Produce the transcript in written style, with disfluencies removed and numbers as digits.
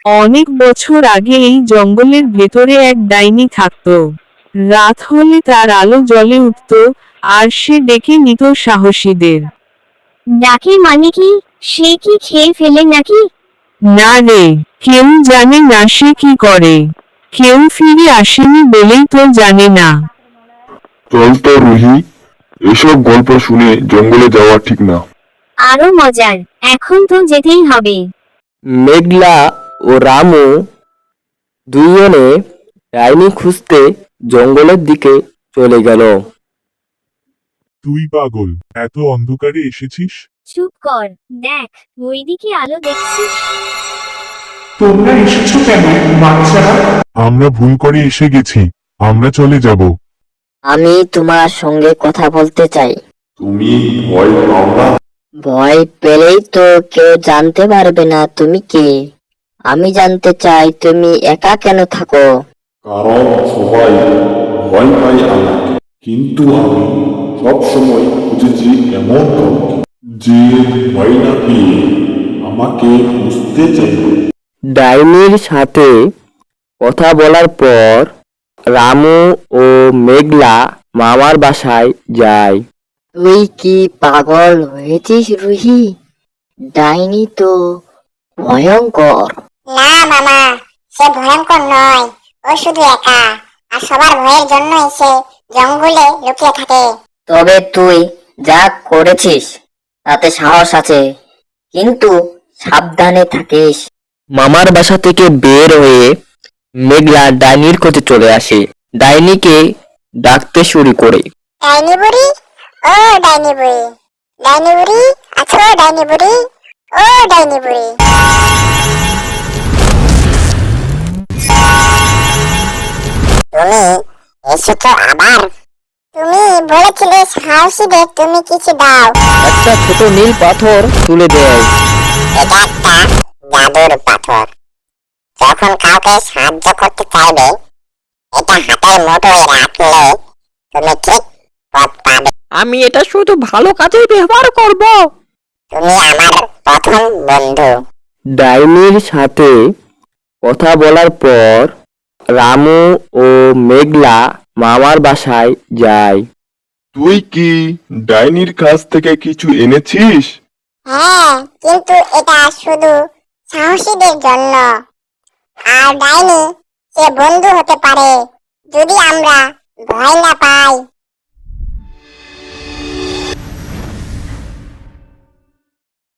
অনেক বছর আগে এই জঙ্গলের ভেতরে এক ডাইনি থাকত। রাত হলে তার আলো জ্বলে উঠত, আর সে ডেকে নিত সাহসীদের। ডাকে মানে কি? সে কি খেয়ে ফেলে নাকি? না রে, কেউ জানে না সে কি করে। কেউ ফিরে আসেনি বলেই তো জানে না। চল তো রুহি, এসব গল্প শুনে জঙ্গলে যাওয়া ঠিক না। আরো মজার, এখন তো যেতেই হবে। মেঘলা ও রামু দুজনে ডাইনি খুঁজতে জঙ্গলের দিকে চলে গেল। তুই পাগল, এত অন্ধকারে এসেছিস? চুপ কর, দেখ ওইদিকে আলো দেখছিস? তোমরা এসেছো কেন বাচ্চারা? আমরা ভুল করে এসে গেছি, আমরা চলে যাব। আমি তোমার সঙ্গে কথা বলতে চাই। তুমি ভয় পাও না? ভয় পেলেই তো কেউ জানতে পারবে না তুমি কে। আমি জানতে চাই তুমি একা কেন থাকো। কারণ সবাই ভয় পায় আমাকে, কিন্তু আমি সব সময় খুঁজেছি এমন কাউকে যে ভয় না পেয়ে আমাকে বুঝতে চাইবে। ডাইনির সাথে কথা বলার পর রামু ও মেঘলা মামার বাসায় যায়। তুই কি পাগল হয়েছিস রুহি? ডাইনি তো ভয়ঙ্কর। না মামা, সে ভয়ঙ্কর নয়। ও শুধু একা, আর সবার ভয়ের জন্যই সে জঙ্গলে লুকিয়ে থাকে। তবে তুই যা করেছিস তাতে সাহস আছে, কিন্তু সাবধানে থাকিস। মামার বাসা থেকে বের হয়ে মেঘলা ডাইনির খোঁজে চলে আসে। ডাইনিকে ডাকতে শুরু করে। ডাইনি বুড়ি, ও ডাইনি বুড়ি, ডাইনি বুড়ি আছো? ডাইনি বুড়ি, ও ডাইনি বুড়ি। তুমি এসেছো আবার? তুমি বলেছিলে সাহসীদের তুমি কিছু দাও। একটা ছোট নীল পাথর তুলে দেয়। এটা একটা জাদুর পাথর। যখন কাউকে সাহায্য করতে চাইবে, এটা হাতের মুঠোয় রাখলে তুমি ঠিক পথ পাবে। আমি এটা শুধু ভালো কাজে ব্যবহার করব। তুমি আমার প্রথম বন্ধু। ডাইনির সাথে কথা বলার পর রামু ও মেঘলা মামার বাসায় যায়। তুই কি ডাইনির কাছ থেকে কিছু এনেছিস? হ্যাঁ, কিন্তু এটা শুধু সাহসীদের জন্য। আর ডাইনি সে বন্ধু হতে পারে যদি আমরা ভয় না পাই।